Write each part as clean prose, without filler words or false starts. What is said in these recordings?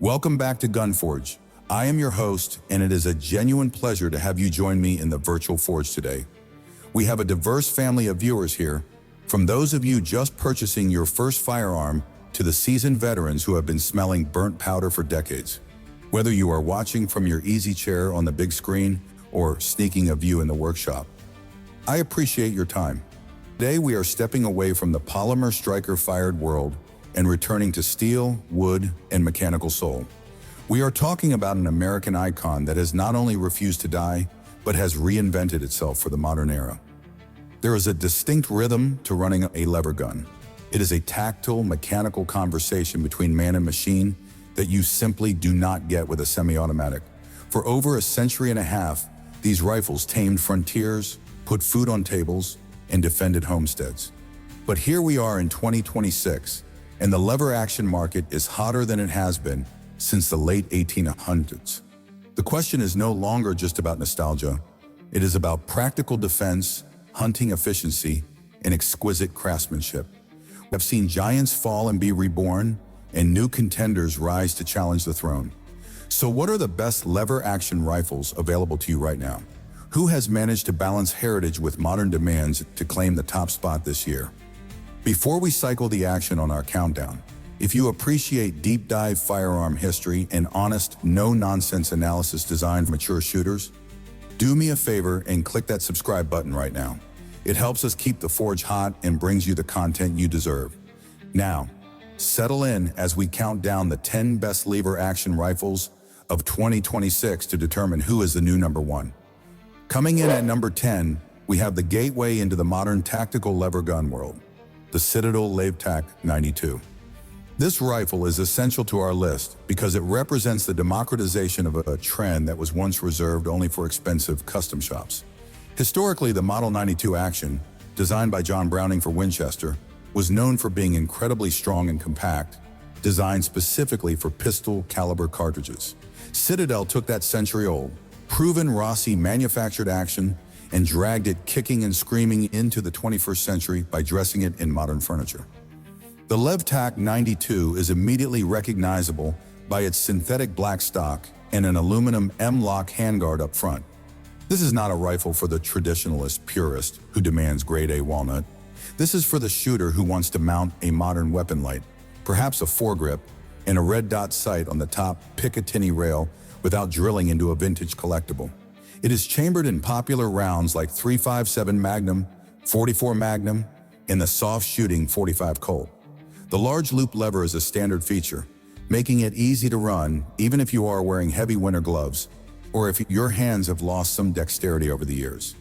Welcome back to Gunforge. I am your host, and it is a genuine pleasure to have you join me in the virtual forge today. We have a diverse family of viewers here, from those of you just purchasing your first firearm to the seasoned veterans who have been smelling burnt powder for decades. Whether you are watching from your easy chair on the big screen or sneaking a view in the workshop, I appreciate your time. Today we are stepping away from the polymer striker-fired world and returning to steel, wood, and mechanical soul. We are talking about an American icon that has not only refused to die, but has reinvented itself for the modern era. There is a distinct rhythm to running a lever gun. It is a tactile, mechanical conversation between man and machine that you simply do not get with a semi-automatic. For over a century and a half, these rifles tamed frontiers, put food on tables, and defended homesteads. But here we are in 2026, and the lever action market is hotter than it has been since the late 1800s. The question is no longer just about nostalgia. It is about practical defense, hunting efficiency, and exquisite craftsmanship. I've seen giants fall and be reborn, and new contenders rise to challenge the throne. So what are the best lever action rifles available to you right now? Who has managed to balance heritage with modern demands to claim the top spot this year? Before we cycle the action on our countdown, if you appreciate deep dive firearm history and honest, no-nonsense analysis designed for mature shooters, do me a favor and click that subscribe button right now. It helps us keep the forge hot and brings you the content you deserve. Now, settle in as we count down the 10 best lever action rifles of 2026 to determine who is the new number one. Coming in at number 10, we have the gateway into the modern tactical lever gun world, the Citadel LaveTac 92. This rifle is essential to our list because it represents the democratization of a trend that was once reserved only for expensive custom shops. Historically, the Model 92 Action, designed by John Browning for Winchester, was known for being incredibly strong and compact, designed specifically for pistol caliber cartridges. Citadel took that century-old, proven Rossi manufactured action and dragged it kicking and screaming into the 21st century by dressing it in modern furniture. The LaveTac 92 is immediately recognizable by its synthetic black stock and an aluminum M-lock handguard up front. This is not a rifle for the traditionalist purist who demands grade A walnut. This is for the shooter who wants to mount a modern weapon light, perhaps a foregrip, and a red dot sight on the top Picatinny rail without drilling into a vintage collectible. It is chambered in popular rounds like .357 Magnum, .44 Magnum, and the soft-shooting .45 Colt. The large loop lever is a standard feature, making it easy to run even if you are wearing heavy winter gloves or if your hands have lost some dexterity over the years.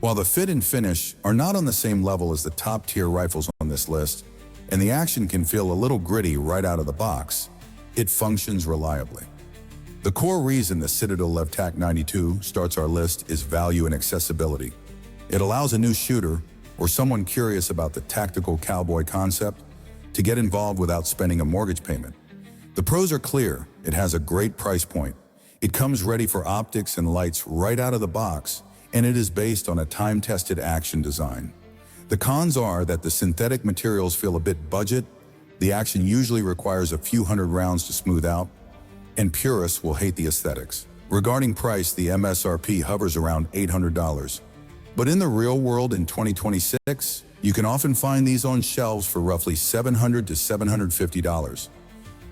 While the fit and finish are not on the same level as the top-tier rifles on this list, and the action can feel a little gritty right out of the box, it functions reliably. The core reason the Citadel LaveTac 92 starts our list is value and accessibility. It allows a new shooter or someone curious about the tactical cowboy concept to get involved without spending a mortgage payment. The pros are clear. It has a great price point. It comes ready for optics and lights right out of the box, and it is based on a time-tested action design. The cons are that the synthetic materials feel a bit budget, the action usually requires a few hundred rounds to smooth out, and purists will hate the aesthetics. Regarding price, the MSRP hovers around $800. But in the real world in 2026, you can often find these on shelves for roughly $700 to $750,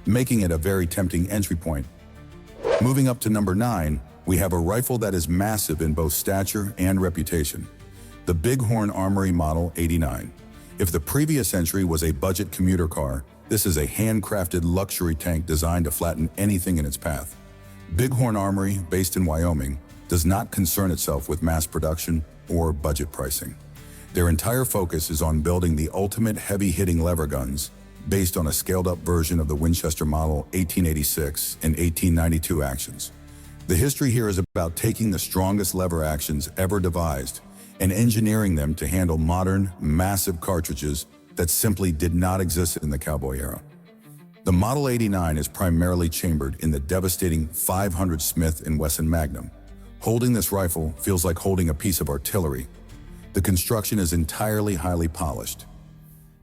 making it a very tempting entry point. Moving up to number 9, we have a rifle that is massive in both stature and reputation, the Bighorn Armory Model 89. If the previous entry was a budget commuter car, this is a handcrafted luxury tank designed to flatten anything in its path. Bighorn Armory, based in Wyoming, does not concern itself with mass production or budget pricing. Their entire focus is on building the ultimate heavy-hitting lever guns based on a scaled-up version of the Winchester Model 1886 and 1892 actions. The history here is about taking the strongest lever actions ever devised and engineering them to handle modern, massive cartridges that simply did not exist in the Cowboy era. The Model 89 is primarily chambered in the devastating .500 Smith & Wesson Magnum. Holding this rifle feels like holding a piece of artillery. The construction is entirely highly polished.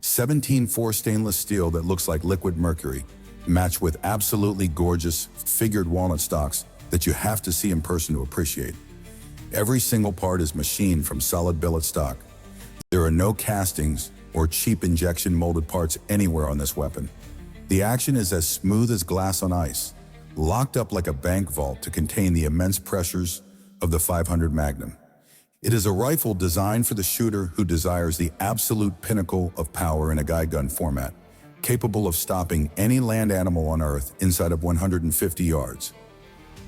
17-4 stainless steel that looks like liquid mercury, matched with absolutely gorgeous figured walnut stocks that you have to see in person to appreciate. Every single part is machined from solid billet stock. There are no castings or cheap injection molded parts anywhere on this weapon. The action is as smooth as glass on ice, locked up like a bank vault to contain the immense pressures of the 500 Magnum. It is a rifle designed for the shooter who desires the absolute pinnacle of power in a guide gun format, capable of stopping any land animal on Earth inside of 150 yards.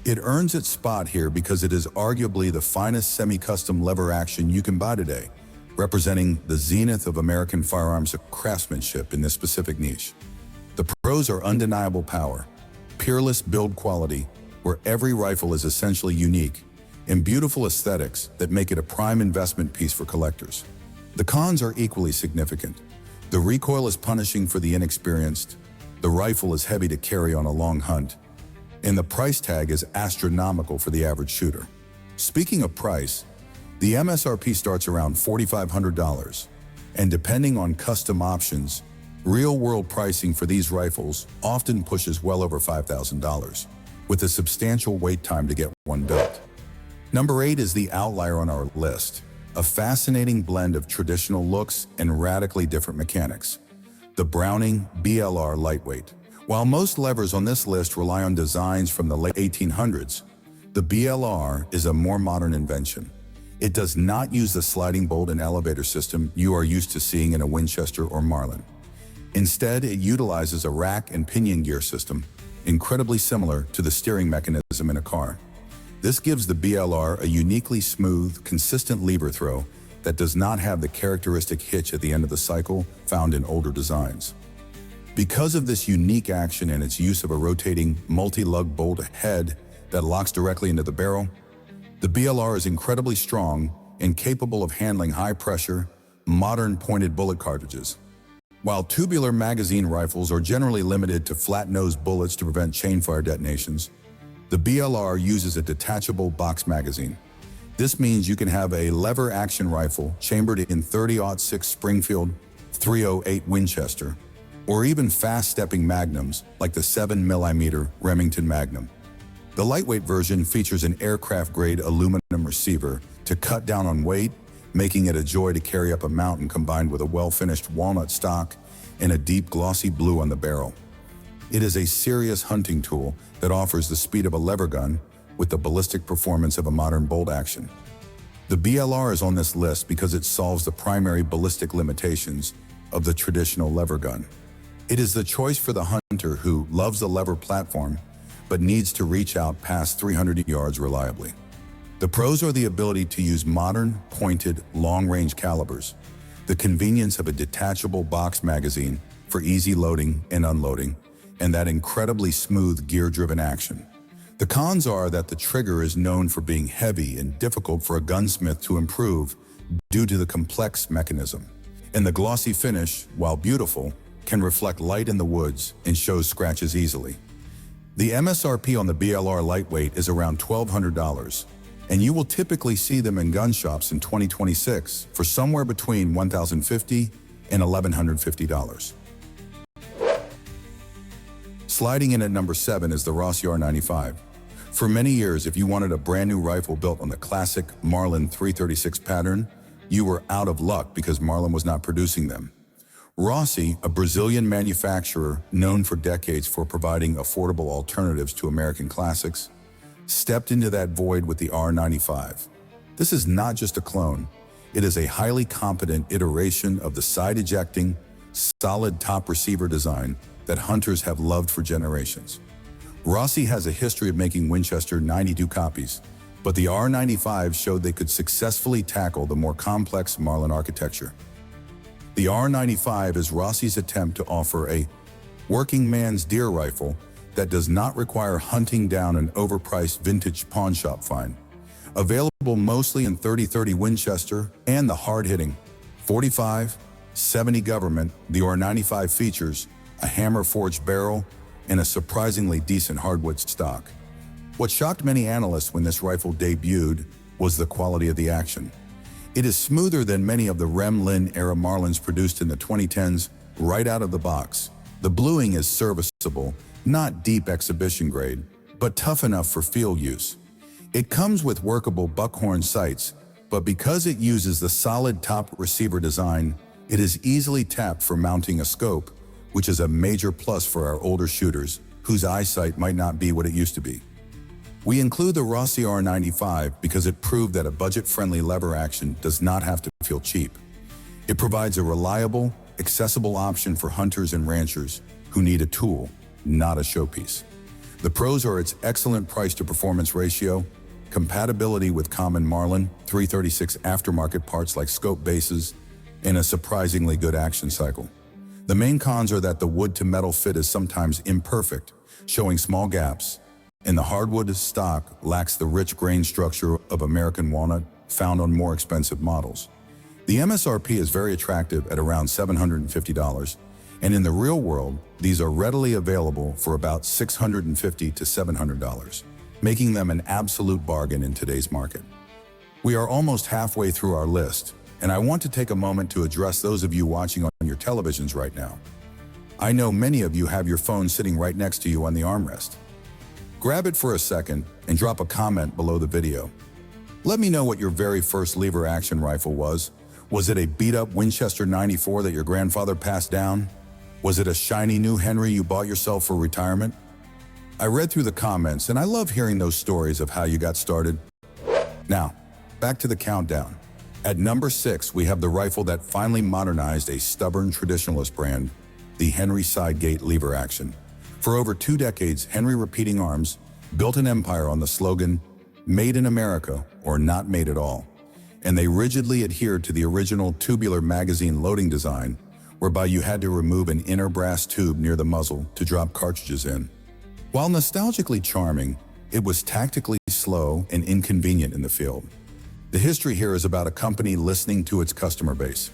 It earns its spot here because it is arguably the finest semi-custom lever action you can buy today, representing the zenith of American firearms craftsmanship in this specific niche. The pros are undeniable power, peerless build quality, where every rifle is essentially unique, and beautiful aesthetics that make it a prime investment piece for collectors. The cons are equally significant. The recoil is punishing for the inexperienced, the rifle is heavy to carry on a long hunt, and the price tag is astronomical for the average shooter. Speaking of price, the MSRP starts around $4,500, and depending on custom options, real-world pricing for these rifles often pushes well over $5,000, with a substantial wait time to get one built. Number 8 is the outlier on our list, a fascinating blend of traditional looks and radically different mechanics. The Browning BLR Lightweight. While most levers on this list rely on designs from the late 1800s, the BLR is a more modern invention. It does not use the sliding bolt and elevator system you are used to seeing in a Winchester or Marlin. Instead, it utilizes a rack and pinion gear system, incredibly similar to the steering mechanism in a car. This gives the BLR a uniquely smooth, consistent lever throw that does not have the characteristic hitch at the end of the cycle found in older designs. Because of this unique action and its use of a rotating multi-lug bolt head that locks directly into the barrel, the BLR is incredibly strong and capable of handling high-pressure, modern pointed bullet cartridges. While tubular magazine rifles are generally limited to flat-nosed bullets to prevent chainfire detonations, the BLR uses a detachable box magazine. This means you can have a lever-action rifle chambered in .30-06 Springfield, .308 Winchester, or even fast-stepping magnums like the 7mm Remington Magnum. The lightweight version features an aircraft-grade aluminum receiver to cut down on weight, making it a joy to carry up a mountain combined with a well-finished walnut stock and a deep glossy blue on the barrel. It is a serious hunting tool that offers the speed of a lever gun with the ballistic performance of a modern bolt action. The BLR is on this list because it solves the primary ballistic limitations of the traditional lever gun. It is the choice for the hunter who loves the lever platform but needs to reach out past 300 yards reliably. The pros are the ability to use modern, pointed, long-range calibers, the convenience of a detachable box magazine for easy loading and unloading, and that incredibly smooth gear-driven action. The cons are that the trigger is known for being heavy and difficult for a gunsmith to improve due to the complex mechanism. And the glossy finish, while beautiful, can reflect light in the woods and shows scratches easily. The MSRP on the BLR Lightweight is around $1,200, and you will typically see them in gun shops in 2026 for somewhere between $1,050 and $1,150. Sliding in at number 7 is the Rossi R95. For many years, if you wanted a brand new rifle built on the classic Marlin 336 pattern, you were out of luck because Marlin was not producing them. Rossi, a Brazilian manufacturer known for decades for providing affordable alternatives to American classics, stepped into that void with the R95. This is not just a clone. It is a highly competent iteration of the side-ejecting, solid top receiver design that hunters have loved for generations. Rossi has a history of making Winchester 92 copies, but the R95 showed they could successfully tackle the more complex Marlin architecture. The R95 is Rossi's attempt to offer a working man's deer rifle that does not require hunting down an overpriced vintage pawn shop find. Available mostly in .30-30 Winchester and the hard-hitting .45-70 Government, the R95 features a hammer-forged barrel and a surprisingly decent hardwood stock. What shocked many analysts when this rifle debuted was the quality of the action. It is smoother than many of the Rem-Lin-era Marlins produced in the 2010s right out of the box. The bluing is serviceable, Not deep exhibition grade, but tough enough for field use. It comes with workable buckhorn sights, but because it uses the solid top receiver design, it is easily tapped for mounting a scope, which is a major plus for our older shooters whose eyesight might not be what it used to be. We include the Rossi R95 because it proved that a budget-friendly lever action does not have to feel cheap. It provides a reliable, accessible option for hunters and ranchers who need a tool, not a showpiece. The pros are its excellent price-to-performance ratio, compatibility with common Marlin 336 aftermarket parts like scope bases, and a surprisingly good action cycle. The main cons are that the wood-to-metal fit is sometimes imperfect, showing small gaps, and the hardwood stock lacks the rich grain structure of American walnut found on more expensive models. The MSRP is very attractive at around $750, and in the real world, these are readily available for about $650 to $700, making them an absolute bargain in today's market. We are almost halfway through our list, and I want to take a moment to address those of you watching on your televisions right now. I know many of you have your phone sitting right next to you on the armrest. Grab it for a second and drop a comment below the video. Let me know what your very first lever action rifle was. Was it a beat-up Winchester 94 that your grandfather passed down? Was it a shiny new Henry you bought yourself for retirement? I read through the comments and I love hearing those stories of how you got started. Now, back to the countdown. At number 6, we have the rifle that finally modernized a stubborn traditionalist brand, the Henry Sidegate lever action. For over 2 decades, Henry Repeating Arms built an empire on the slogan, "Made in America" or "Not made at all." And they rigidly adhered to the original tubular magazine loading design, whereby you had to remove an inner brass tube near the muzzle to drop cartridges in. While nostalgically charming, it was tactically slow and inconvenient in the field. The history here is about a company listening to its customer base.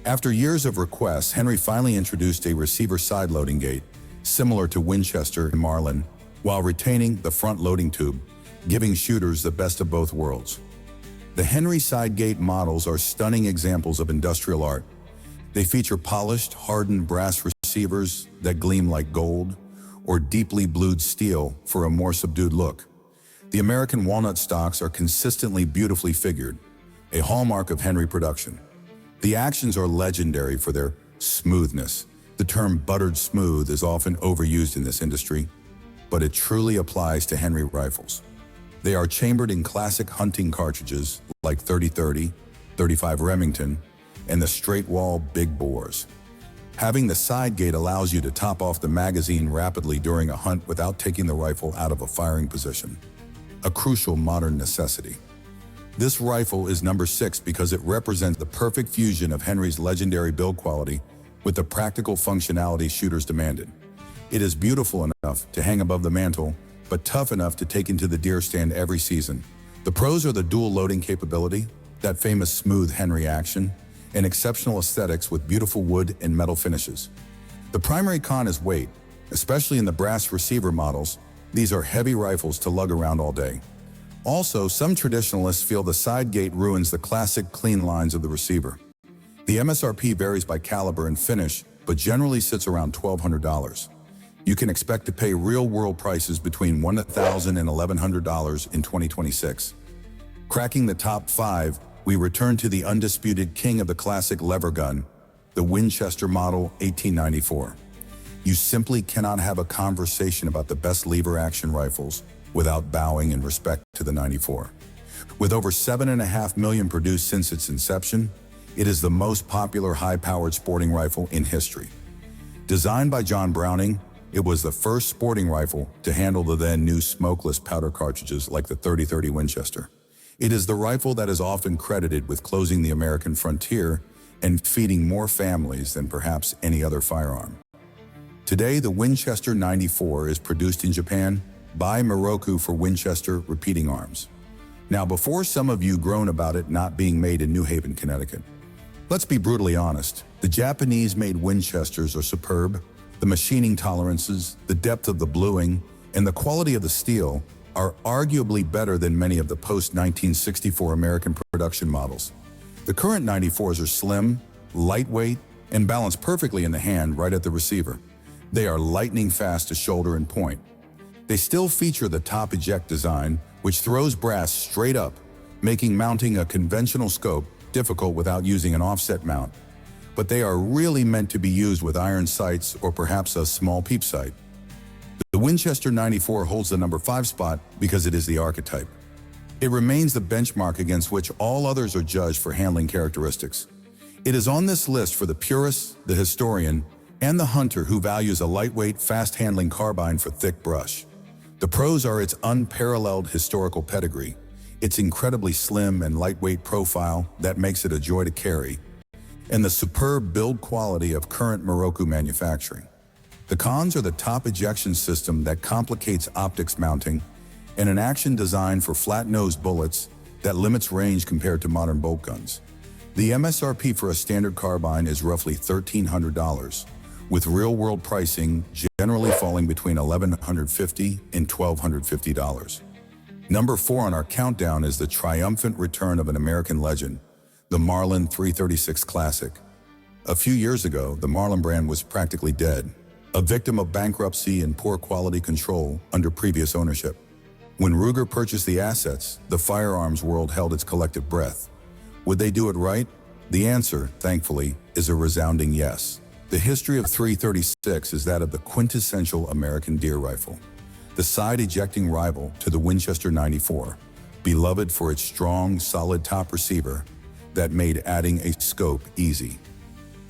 After years of requests, Henry finally introduced a receiver side loading gate, similar to Winchester and Marlin, while retaining the front loading tube, giving shooters the best of both worlds. The Henry Sidegate models are stunning examples of industrial art. They feature polished, hardened brass receivers that gleam like gold, or deeply blued steel for a more subdued look. The American walnut stocks are consistently beautifully figured, a hallmark of Henry production. The actions are legendary for their smoothness. The term buttered smooth is often overused in this industry, but it truly applies to Henry rifles. They are chambered in classic hunting cartridges like 30-30, 35 Remington, and the straight wall big bores. Having the side gate allows you to top off the magazine rapidly during a hunt without taking the rifle out of a firing position, a crucial modern necessity. This rifle is number 6 because it represents the perfect fusion of Henry's legendary build quality with the practical functionality shooters demanded. It is beautiful enough to hang above the mantle, but tough enough to take into the deer stand every season. The pros are the dual loading capability, that famous smooth Henry action, and exceptional aesthetics with beautiful wood and metal finishes. The primary con is weight, especially in the brass receiver models. These are heavy rifles to lug around all day. Also, some traditionalists feel the side gate ruins the classic clean lines of the receiver. The MSRP varies by caliber and finish, but generally sits around $1,200. You can expect to pay real-world prices between $1,000 and $1,100 in 2026. Cracking the top 5, we return to the undisputed king of the classic lever gun, the Winchester Model 1894. You simply cannot have a conversation about the best lever action rifles without bowing in respect to the 94. With over 7.5 million produced since its inception, it is the most popular high-powered sporting rifle in history. Designed by John Browning, it was the first sporting rifle to handle the then-new smokeless powder cartridges like the 30-30 Winchester. It is the rifle that is often credited with closing the American frontier and feeding more families than perhaps any other firearm. Today, the Winchester 94 is produced in Japan by Moroku for Winchester Repeating Arms. Now, before some of you groan about it not being made in New Haven, Connecticut, let's be brutally honest. The Japanese-made Winchesters are superb. The machining tolerances, the depth of the bluing, and the quality of the steel are arguably better than many of the post-1964 American production models. The current 94s are slim, lightweight, and balanced perfectly in the hand right at the receiver. They are lightning fast to shoulder and point. They still feature the top eject design, which throws brass straight up, making mounting a conventional scope difficult without using an offset mount. But they are really meant to be used with iron sights or perhaps a small peep sight. The Winchester 94 holds the number 5 spot because it is the archetype. It remains the benchmark against which all others are judged for handling characteristics. It is on this list for the purist, the historian, and the hunter who values a lightweight, fast-handling carbine for thick brush. The pros are its unparalleled historical pedigree, its incredibly slim and lightweight profile that makes it a joy to carry, and the superb build quality of current Morocco manufacturing. The cons are the top ejection system that complicates optics mounting and an action design for flat-nosed bullets that limits range compared to modern bolt guns. The MSRP for a standard carbine is roughly $1,300, with real-world pricing generally falling between $1,150 and $1,250. Number 4 on our countdown is the triumphant return of an American legend, the Marlin 336 Classic. A few years ago, the Marlin brand was practically dead, a victim of bankruptcy and poor quality control under previous ownership. When Ruger purchased the assets, the firearms world held its collective breath. Would they do it right? The answer, thankfully, is a resounding yes. The history of 336 is that of the quintessential American deer rifle, the side-ejecting rival to the Winchester 94, beloved for its strong, solid top receiver that made adding a scope easy.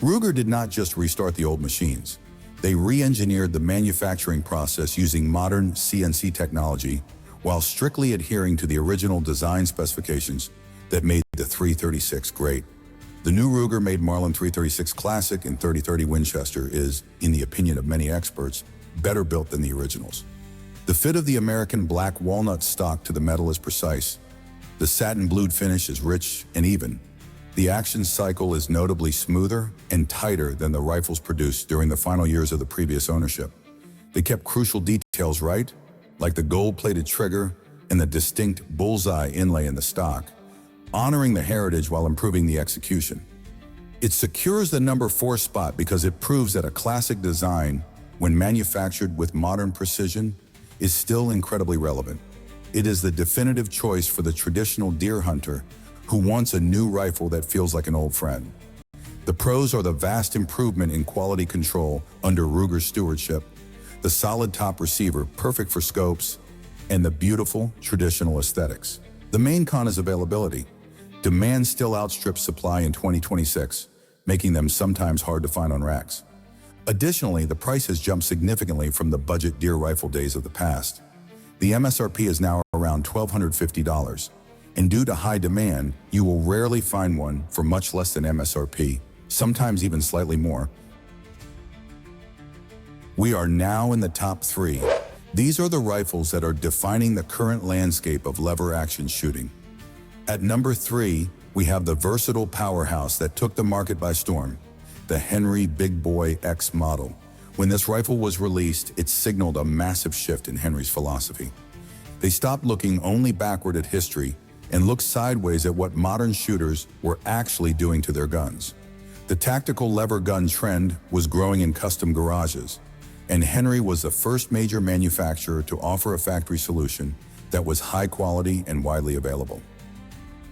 Ruger did not just restart the old machines. They re-engineered the manufacturing process using modern CNC technology while strictly adhering to the original design specifications that made the 336 great. The new Ruger-made Marlin 336 Classic in 3030 Winchester is, in the opinion of many experts, better built than the originals. The fit of the American black walnut stock to the metal is precise. The satin blued finish is rich and even. The action cycle is notably smoother and tighter than the rifles produced during the final years of the previous ownership. They kept crucial details right, like the gold-plated trigger and the distinct bullseye inlay in the stock, honoring the heritage while improving the execution. It secures the number 4 spot because it proves that a classic design, when manufactured with modern precision, is still incredibly relevant. It is the definitive choice for the traditional deer hunter who wants a new rifle that feels like an old friend. The pros are the vast improvement in quality control under Ruger's stewardship, the solid top receiver perfect for scopes, and the beautiful traditional aesthetics. The main con is availability. Demand still outstrips supply in 2026, making them sometimes hard to find on racks. Additionally, the price has jumped significantly from the budget deer rifle days of the past. The MSRP is now around $1,250, and due to high demand, you will rarely find one for much less than MSRP, sometimes even slightly more. We are now in the top 3. These are the rifles that are defining the current landscape of lever-action shooting. At number 3, we have the versatile powerhouse that took the market by storm, the Henry Big Boy X model. When this rifle was released, it signaled a massive shift in Henry's philosophy. They stopped looking only backward at history and looked sideways at what modern shooters were actually doing to their guns. The tactical lever gun trend was growing in custom garages, and Henry was the first major manufacturer to offer a factory solution that was high quality and widely available.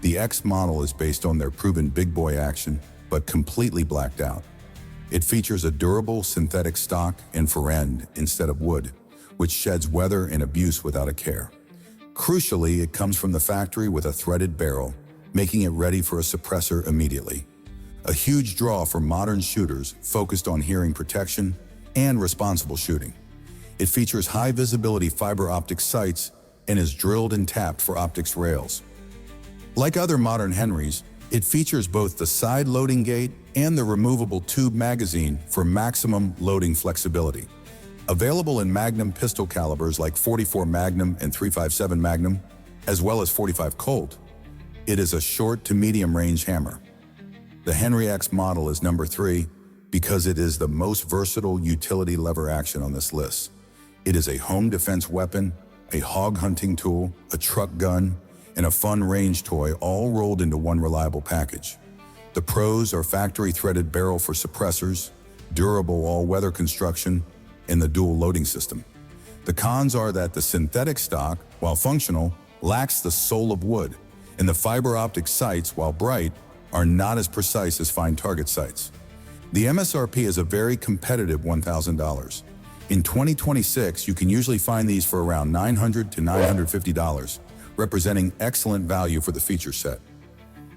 The X model is based on their proven big boy action, but completely blacked out. It features a durable synthetic stock and fir-end instead of wood, which sheds weather and abuse without a care. Crucially, it comes from the factory with a threaded barrel, making it ready for a suppressor immediately. A huge draw for modern shooters focused on hearing protection and responsible shooting. It features high-visibility fiber optic sights and is drilled and tapped for optics rails. Like other modern Henrys, it features both the side loading gate and the removable tube magazine for maximum loading flexibility. Available in Magnum pistol calibers like .44 Magnum and .357 Magnum, as well as .45 Colt, it is a short to medium range hammer. The Henry X model is number 3 because it is the most versatile utility lever action on this list. It is a home defense weapon, a hog hunting tool, a truck gun, and a fun range toy all rolled into one reliable package. The pros are factory threaded barrel for suppressors, durable all-weather construction, and the dual loading system. The cons are that the synthetic stock, while functional, lacks the soul of wood, and the fiber optic sights, while bright, are not as precise as fine target sights. The MSRP is a very competitive $1,000. In 2026, you can usually find these for around $900 to $950, representing excellent value for the feature set.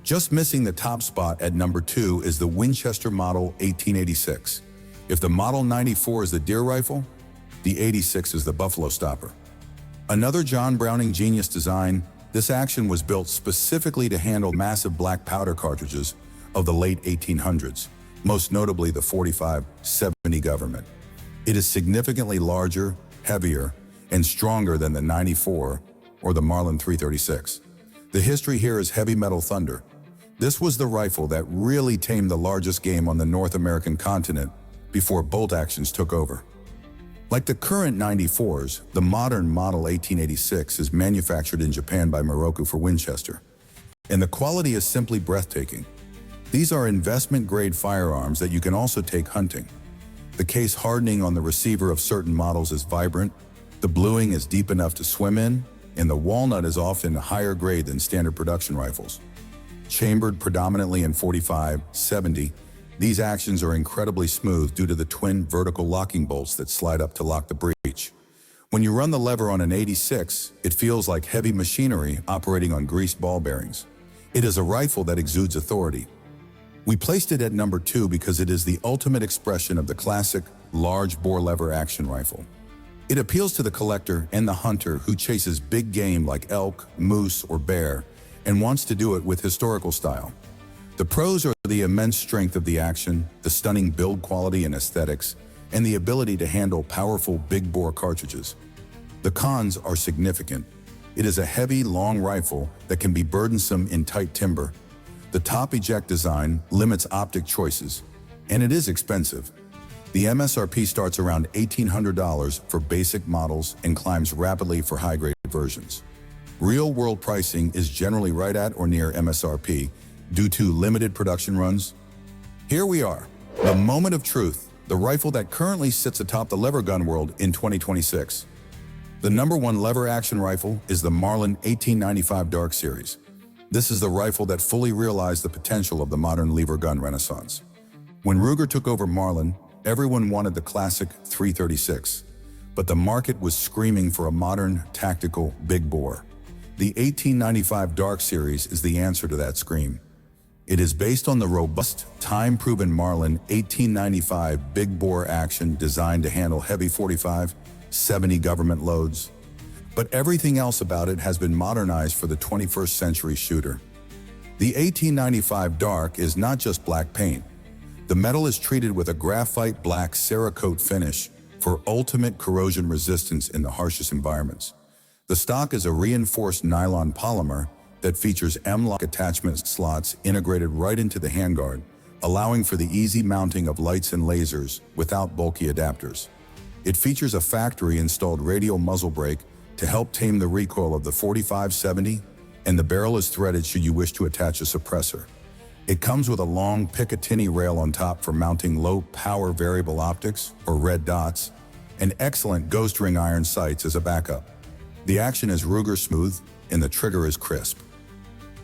Just missing the top spot at number 2 is the Winchester Model 1886. If the Model 94 is the deer rifle, the 86 is the buffalo stopper. Another John Browning genius design, this action was built specifically to handle massive black powder cartridges of the late 1800s, most notably the 45-70 government. It is significantly larger, heavier, and stronger than the 94 or the Marlin 336. The history here is heavy metal thunder. This was the rifle that really tamed the largest game on the North American continent before bolt actions took over. Like the current 94s, the modern Model 1886 is manufactured in Japan by Moroku for Winchester, and the quality is simply breathtaking. These are investment-grade firearms that you can also take hunting. The case hardening on the receiver of certain models is vibrant, the bluing is deep enough to swim in, and the walnut is often a higher grade than standard production rifles. Chambered predominantly in 45-70, these actions are incredibly smooth due to the twin vertical locking bolts that slide up to lock the breech. When you run the lever on an 86, it feels like heavy machinery operating on greased ball bearings. It is a rifle that exudes authority. We placed it at number 2 because it is the ultimate expression of the classic large bore lever action rifle. It appeals to the collector and the hunter who chases big game like elk, moose, or bear, and wants to do it with historical style. The pros are the immense strength of the action, the stunning build quality and aesthetics, and the ability to handle powerful big-bore cartridges. The cons are significant. It is a heavy, long rifle that can be burdensome in tight timber. The top eject design limits optic choices, and it is expensive. The MSRP starts around $1,800 for basic models and climbs rapidly for high-grade versions. Real-world pricing is generally right at or near MSRP due to limited production runs. Here we are, the moment of truth, the rifle that currently sits atop the lever gun world in 2026. The number 1 lever action rifle is the Marlin 1895 Dark Series. This is the rifle that fully realized the potential of the modern lever gun renaissance. When Ruger took over Marlin, everyone wanted the classic 336, but the market was screaming for a modern, tactical, big bore. The 1895 Dark Series is the answer to that scream. It is based on the robust, time-proven Marlin 1895 big bore action designed to handle heavy 45-70 government loads. But everything else about it has been modernized for the 21st century shooter. The 1895 Dark is not just black paint. The metal is treated with a graphite black Cerakote finish for ultimate corrosion resistance in the harshest environments. The stock is a reinforced nylon polymer that features M-lock attachment slots integrated right into the handguard, allowing for the easy mounting of lights and lasers without bulky adapters. It features a factory-installed radial muzzle brake to help tame the recoil of the 45-70, and the barrel is threaded should you wish to attach a suppressor. It comes with a long Picatinny rail on top for mounting low-power variable optics, or red dots, and excellent ghost ring iron sights as a backup. The action is Ruger smooth, and the trigger is crisp.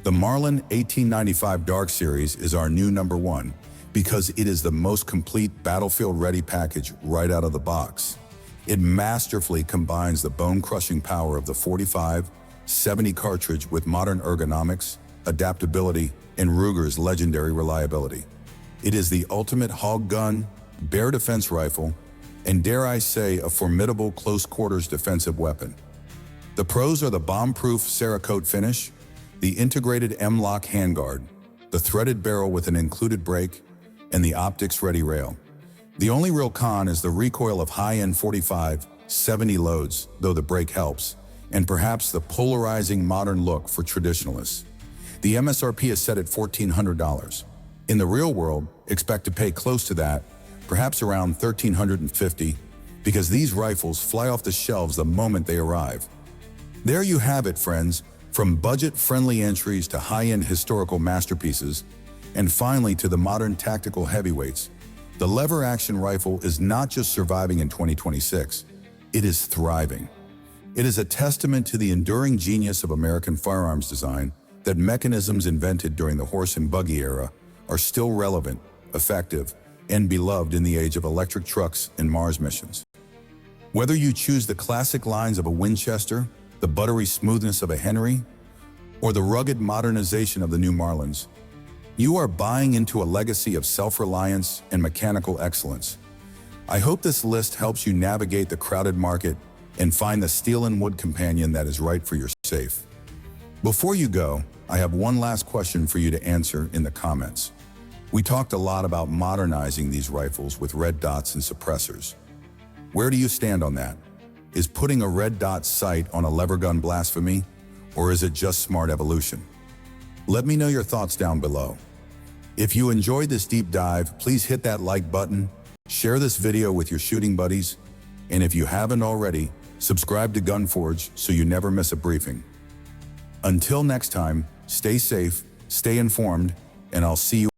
The Marlin 1895 Dark Series is our new number 1 because it is the most complete battlefield-ready package right out of the box. It masterfully combines the bone-crushing power of the 45-70 cartridge with modern ergonomics, adaptability, and Ruger's legendary reliability. It is the ultimate hog gun, bear defense rifle, and dare I say, a formidable close-quarters defensive weapon. The pros are the bomb-proof Cerakote finish, the integrated M-lock handguard, the threaded barrel with an included brake, and the optics-ready rail. The only real con is the recoil of high-end 45-70 loads, though the brake helps, and perhaps the polarizing modern look for traditionalists. The MSRP is set at $1,400. In the real world, expect to pay close to that, perhaps around $1,350, because these rifles fly off the shelves the moment they arrive. There you have it, friends, from budget-friendly entries to high-end historical masterpieces, and finally to the modern tactical heavyweights. The lever-action rifle is not just surviving in 2026, it is thriving. It is a testament to the enduring genius of American firearms design that mechanisms invented during the horse and buggy era are still relevant, effective, and beloved in the age of electric trucks and Mars missions. Whether you choose the classic lines of a Winchester, the buttery smoothness of a Henry, or the rugged modernization of the new Marlins, you are buying into a legacy of self-reliance and mechanical excellence. I hope this list helps you navigate the crowded market and find the steel and wood companion that is right for your safe. Before you go, I have one last question for you to answer in the comments. We talked a lot about modernizing these rifles with red dots and suppressors. Where do you stand on that? Is putting a red dot sight on a lever gun blasphemy, or is it just smart evolution? Let me know your thoughts down below. If you enjoyed this deep dive, please hit that like button, share this video with your shooting buddies, and if you haven't already, subscribe to Gunforge so you never miss a briefing. Until next time, stay safe, stay informed, and I'll see you